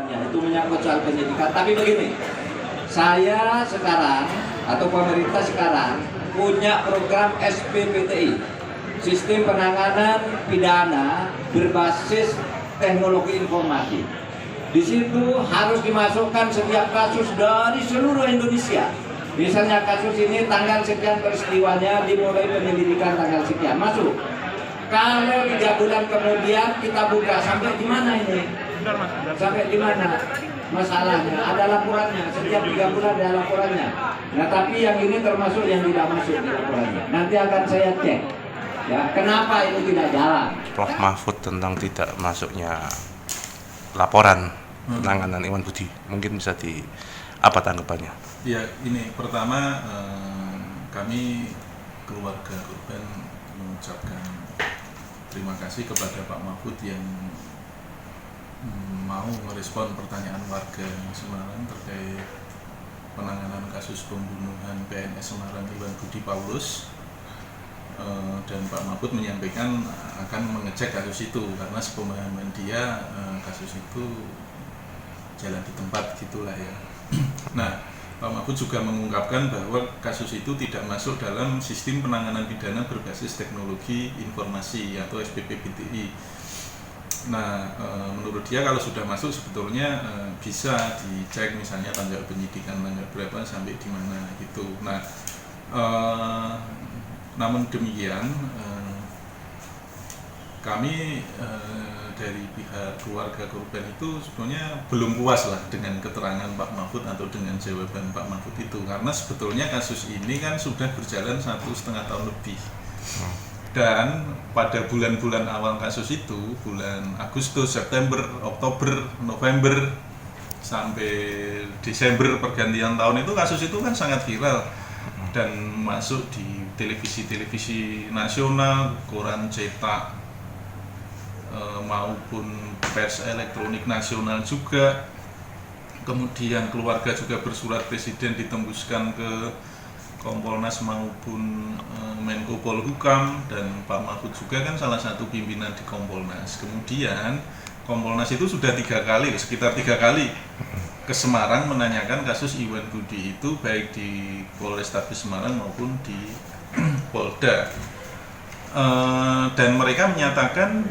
Ya, itu menyangkut soal penyidikan. Tapi begini, saya sekarang atau pemerintah sekarang punya program SPPTI, Sistem Penanganan Pidana Berbasis Teknologi Informasi. Di situ harus dimasukkan setiap kasus dari seluruh Indonesia. Misalnya kasus ini tanggal sekian peristiwanya, dimulai penyelidikan tanggal sekian, masuk. Kalau 3 bulan kemudian kita buka, sampai di mana ini? Sampai di mana masalahnya? Ada laporannya, setiap 3 bulan ada laporannya. Nah, tapi yang ini termasuk yang tidak masuk di laporannya. Nanti akan saya cek. Ya, kenapa ini tidak jalan? Prof Mahfud tentang tidak masuknya laporan penanganan Iwan Budi, mungkin bisa di apa tanggapannya? Ya, ini pertama kami keluarga korban mengucapkan terima kasih kepada Pak Mahfud yang mau merespon pertanyaan warga Semarang terkait penanganan kasus pembunuhan PNS Semarang Iwan Budi Paulus. Dan Pak Mahfud menyampaikan akan mengecek kasus itu karena sepemahaman dia kasus itu jalan di tempat gitulah ya. Nah, Pak Mahfud juga mengungkapkan bahwa kasus itu tidak masuk dalam sistem penanganan pidana berbasis teknologi informasi atau SPPBTI. Nah, menurut dia kalau sudah masuk sebetulnya bisa dicek misalnya tanggal penyidikan tanggal berapa sampai di mana gitu. Nah, namun demikian kami dari pihak keluarga korban itu sebenarnya belum puas lah dengan keterangan Pak Mahfud atau dengan jawaban Pak Mahfud itu, karena sebetulnya kasus ini kan sudah berjalan 1,5 tahun lebih. Dan pada bulan-bulan awal kasus itu, bulan Agustus, September, Oktober, November sampai Desember pergantian tahun itu, kasus itu kan sangat viral dan masuk di televisi-televisi nasional, koran cetak maupun pers elektronik nasional juga. Kemudian keluarga juga bersurat presiden ditembuskan ke Kompolnas maupun Menko Polhukam, dan Pak Mahfud juga kan salah satu pimpinan di Kompolnas. Kemudian Kompolnas itu sudah sekitar tiga kali ke Semarang menanyakan kasus Iwan Budi itu, baik di Polrestabes Semarang maupun di Polda. Dan mereka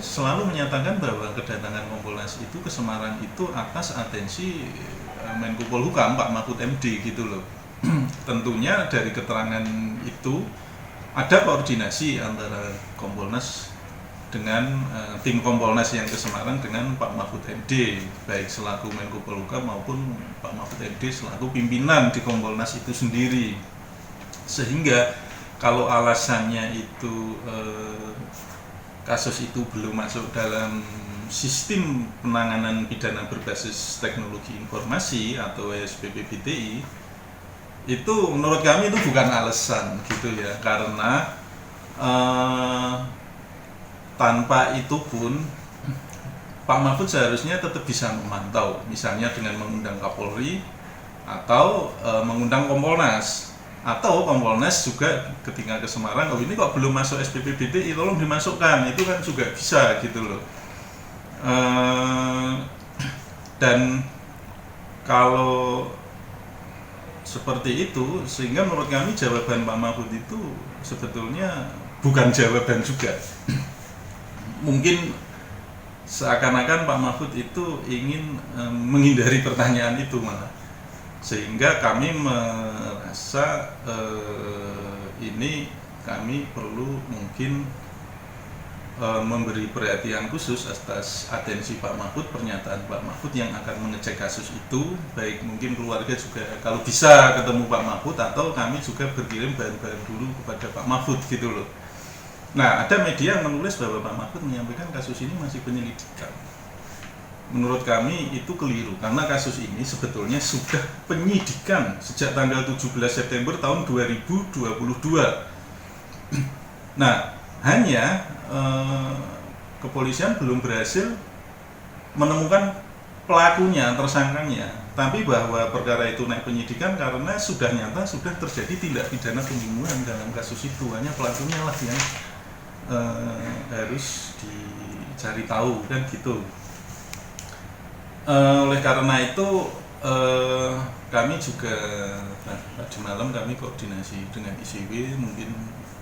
selalu menyatakan bahwa kedatangan Kompolnas itu ke Semarang itu atas atensi Menko Polhukam Pak Mahfud MD gitu loh. Tentunya dari keterangan itu ada koordinasi antara Kompolnas dengan tim Kompolnas yang ke Semarang dengan Pak Mahfud MD, baik selaku Menko Polhukam maupun Pak Mahfud MD selaku pimpinan di Kompolnas itu sendiri. Sehingga kalau alasannya itu kasus itu belum masuk dalam sistem penanganan pidana berbasis teknologi informasi atau SPPBTI, itu menurut kami itu bukan alasan gitu ya, karena tanpa itu pun Pak Mahfud seharusnya tetap bisa memantau, misalnya dengan mengundang Kapolri atau mengundang Kompolnas. Atau Kompolnas juga ketika ke Semarang, oh ini kok belum masuk SPPBTI, tolong dimasukkan, itu kan juga bisa gitu loh. Dan kalau seperti itu, sehingga menurut kami jawaban Pak Mahfud itu sebetulnya bukan jawaban juga. Mungkin seakan-akan Pak Mahfud itu ingin menghindari pertanyaan itu malah. Sehingga kami merasa ini kami perlu mungkin memberi perhatian khusus atas atensi Pak Mahfud, pernyataan Pak Mahfud yang akan mengecek kasus itu, baik mungkin keluarga juga kalau bisa ketemu Pak Mahfud, atau kami juga berkirim bahan-bahan dulu kepada Pak Mahfud gitu loh. Nah, ada media yang menulis bahwa Pak Mahfud menyampaikan kasus ini masih penyelidikan. Menurut kami itu keliru, karena kasus ini sebetulnya sudah penyidikan sejak tanggal 17 September tahun 2022. Nah, hanya kepolisian belum berhasil menemukan pelakunya, tersangkanya. Tapi bahwa perkara itu naik penyidikan karena sudah nyata sudah terjadi tindak pidana pembunuhan dalam kasus itu. Hanya pelakunya lah yang harus dicari tahu, kan gitu. Oleh karena itu kami juga tadi malam kami koordinasi dengan ICW mungkin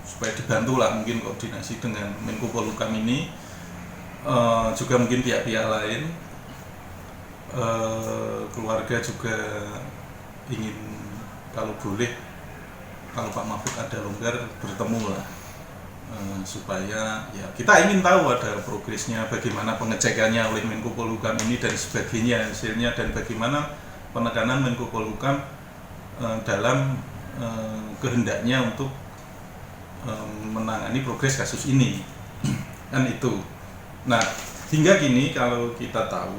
supaya dibantu lah mungkin koordinasi dengan Menko Polhukam ini, juga mungkin pihak-pihak lain, keluarga juga ingin kalau boleh kalau Pak Mahfud ada longgar bertemu lah, supaya ya kita ingin tahu ada progresnya, bagaimana pengecekannya oleh Menko Polhukam ini dan sebagainya hasilnya, dan bagaimana penekanan Menko Polhukam dalam kehendaknya untuk menangani progres kasus ini kan itu. Nah hingga kini kalau kita tahu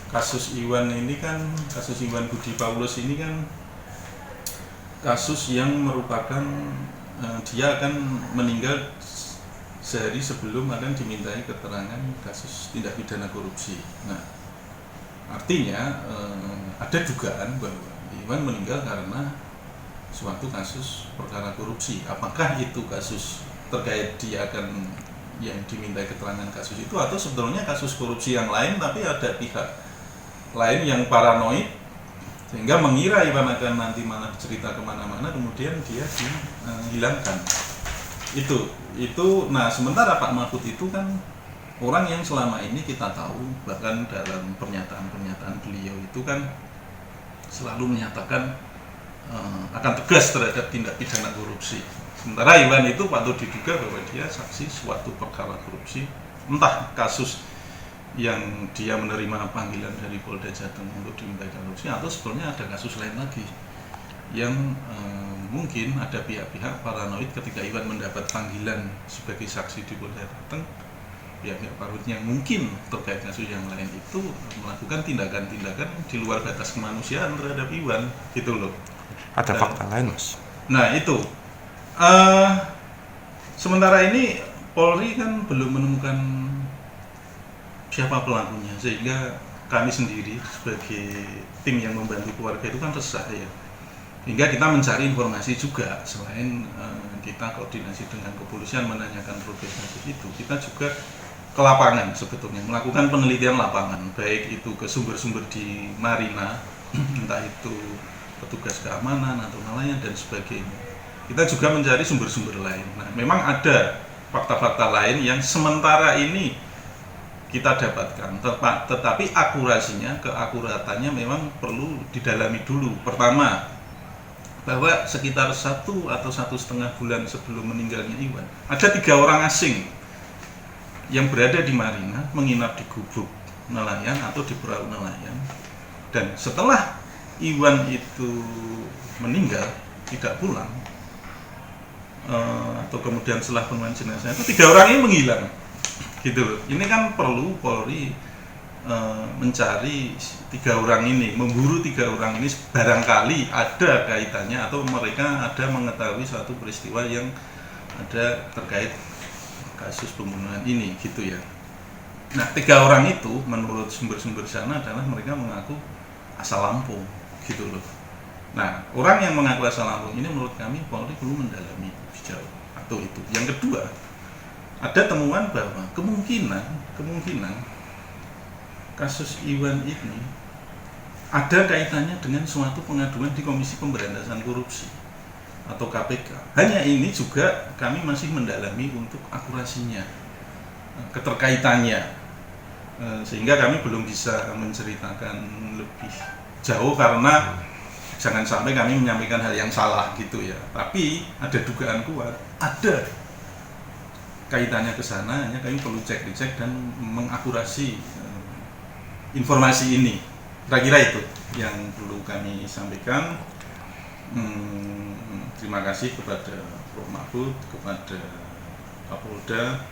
kasus Iwan ini kan, kasus Iwan Budi Paulus ini kan kasus yang merupakan dia akan meninggal sehari sebelum akan dimintai keterangan kasus tindak pidana korupsi. Nah, artinya ada dugaan bahwa Iwan meninggal karena suatu kasus perkara korupsi. Apakah itu kasus terkait dia akan yang dimintai keterangan kasus itu, atau sebetulnya kasus korupsi yang lain tapi ada pihak lain yang paranoid sehingga mengira Iwan akan nanti malah cerita kemana-mana kemudian dia dihilangkan. Itu nah sementara Pak Mahfud itu kan orang yang selama ini kita tahu bahkan dalam pernyataan beliau itu kan selalu menyatakan akan tegas terhadap tindak pidana korupsi. Sementara Iwan itu patut diduga bahwa dia saksi suatu perkara korupsi, entah kasus yang dia menerima panggilan dari Polda Jateng untuk dimintai korupsi, atau sebetulnya ada kasus lain lagi yang mungkin ada pihak-pihak paranoid ketika Iwan mendapat panggilan sebagai saksi di Polda Jateng, pihak-pihak paranoid yang mungkin terkait kasus yang lain itu melakukan tindakan-tindakan di luar batas kemanusiaan terhadap Iwan gitu loh. Ada fakta lain, Mas? Nah itu sementara ini Polri kan belum menemukan siapa pelakunya, sehingga kami sendiri sebagai tim yang membantu keluarga itu kan resah ya. Hingga kita mencari informasi juga, selain kita koordinasi dengan kepolisian menanyakan progres kasus itu, kita juga ke lapangan sebetulnya, melakukan penelitian lapangan, baik itu ke sumber-sumber di Marina, entah itu petugas keamanan atau nelayan dan sebagainya. Kita juga mencari sumber-sumber lain. Nah, memang ada fakta-fakta lain yang sementara ini kita dapatkan, tetapi keakuratannya memang perlu didalami dulu. Pertama, bahwa sekitar 1 atau 1,5 bulan sebelum meninggalnya Iwan, ada 3 orang asing yang berada di Marina, menginap di gubuk nelayan atau di perahu nelayan. Dan setelah Iwan itu meninggal, tidak pulang, atau kemudian setelah penemuan jenazah itu 3 orang ini menghilang. Gitu loh. Ini kan perlu Polri mencari 3 orang ini, memburu 3 orang ini, barangkali ada kaitannya atau mereka ada mengetahui suatu peristiwa yang ada terkait kasus pembunuhan ini gitu ya. Nah 3 orang itu menurut sumber-sumber sana adalah mereka mengaku asal Lampung gitu loh. Nah orang yang mengaku asal Lampung ini menurut kami Polri perlu mendalami lebih jauh. Atau itu. Yang kedua, ada temuan bahwa kemungkinan kasus Iwan ini ada kaitannya dengan suatu pengaduan di Komisi Pemberantasan Korupsi atau KPK. Hanya ini juga kami masih mendalami untuk akurasinya, keterkaitannya, sehingga kami belum bisa menceritakan lebih jauh karena jangan sampai kami menyampaikan hal yang salah gitu ya. Tapi ada dugaan kuat, ada kaitannya ke sana, hanya kami perlu dicek dan mengakurasi informasi ini. Kira-kira itu yang perlu kami sampaikan. Terima kasih kepada Prof. Mahfud, kepada Kapolda,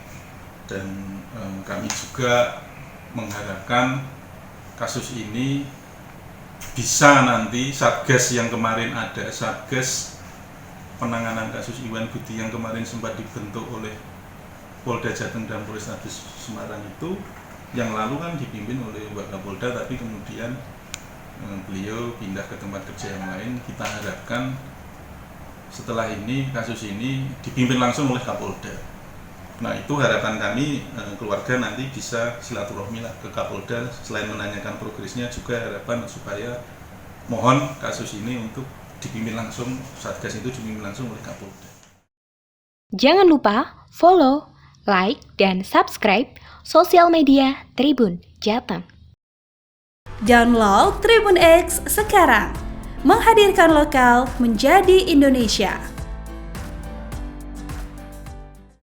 dan kami juga mengharapkan kasus ini bisa nanti Satgas yang kemarin ada, Satgas penanganan kasus Iwan Budi yang kemarin sempat dibentuk oleh Polda Jateng dan Polrestabes Semarang itu, yang lalu kan dipimpin oleh Pak Kapolda, tapi kemudian beliau pindah ke tempat kerja yang lain. Kita harapkan setelah ini kasus ini dipimpin langsung oleh Kapolda, Nah itu harapan kami keluarga nanti bisa silaturahmi lah ke Kapolda, selain menanyakan progresnya juga harapan supaya mohon kasus ini untuk dipimpin langsung, Satgas itu dipimpin langsung oleh Kapolda. Jangan lupa follow, like, dan subscribe sosial media Tribun Jateng. Download Tribun X sekarang, menghadirkan lokal menjadi Indonesia.